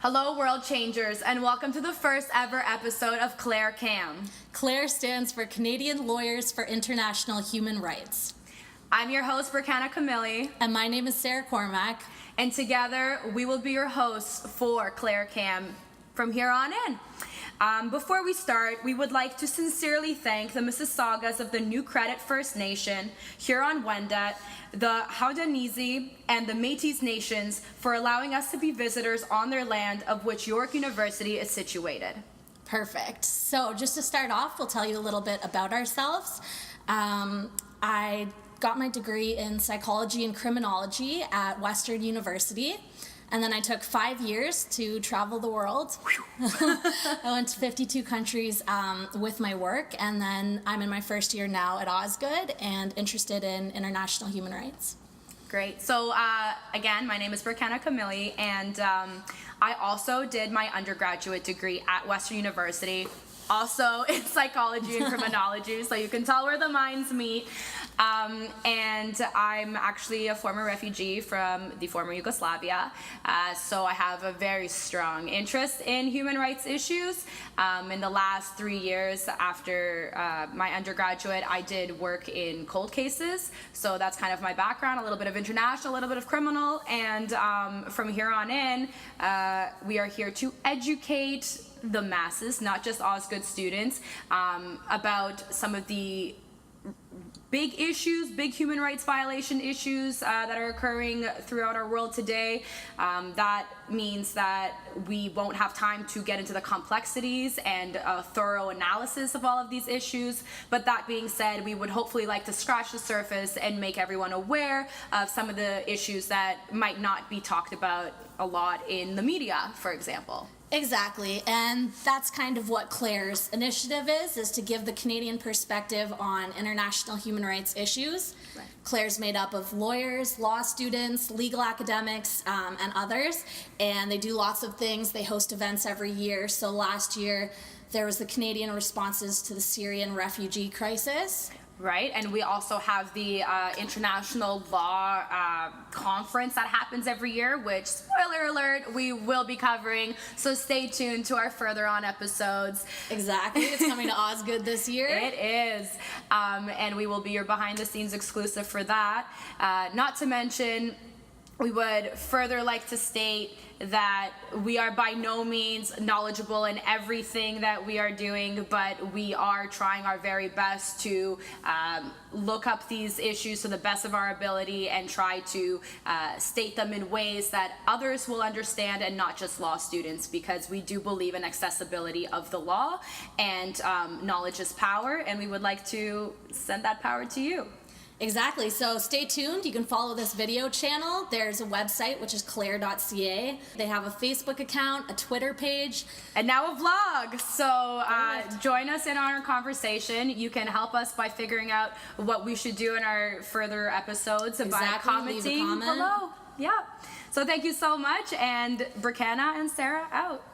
Hello, world changers, and welcome to the first ever episode of CLAIHR CAM. CLAIHR stands for Canadian Lawyers for International Human Rights. I'm your host, Brikena Qamili. And my name is Sarah Cormack. And together, we will be your hosts for CLAIHR CAM from here on in. Before we start, we would like to sincerely thank the Mississaugas of the New Credit First Nation, Huron-Wendat, the Haudenosaunee, and the Métis Nations for allowing us to be visitors on their land of which York University is situated. Perfect. So just to start off, we'll tell you a little bit about ourselves. I got my degree in psychology and criminology at Western University. And then I took 5 years to travel the world. I went to 52 countries with my work, and then I'm in my first year now at Osgoode and interested in international human rights. Great. So again, my name is Brikena Qamili, and I also did my undergraduate degree at Western University, also in psychology and criminology, so you can tell where the minds meet. And I'm actually a former refugee from the former Yugoslavia, so I have a very strong interest in human rights issues. In the last 3 years after my undergraduate, I did work in cold cases, so that's kind of my background, a little bit of international, a little bit of criminal, and from here on in, we are here to educate the masses, not just Osgoode students, about some of the big issues, big human rights violation issues that are occurring throughout our world today. That means that we won't have time to get into the complexities and a thorough analysis of all of these issues. But that being said, we would hopefully like to scratch the surface and make everyone aware of some of the issues that might not be talked about a lot in the media, for example. Exactly, and that's kind of what CLAIHR's initiative is to give the Canadian perspective on international human rights issues. Right. CLAIHR's made up of lawyers, law students, legal academics, and others, and they do lots of things. They host events every year. So last year, there was the Canadian responses to the Syrian refugee crisis. Right, and we also have the International Law Conference that happens every year, which, spoiler alert, we will be covering, so stay tuned to our further on episodes. Exactly, it's coming to Osgoode this year. It is, and we will be your behind-the-scenes exclusive for that. Not to mention, we would further like to state that we are by no means knowledgeable in everything that we are doing, but we are trying our very best to look up these issues to the best of our ability and try to state them in ways that others will understand and not just law students, because we do believe in accessibility of the law, and knowledge is power, and we would like to send that power to you. Exactly, so stay tuned. You can follow this video channel. There's a website, which is claihr.ca. They have a Facebook account, a Twitter page. And now a vlog. So join us in our conversation. You can help us by figuring out what we should do in our further episodes by commenting leave a comment below. Yeah. So thank you so much, and Brikena and Sarah out.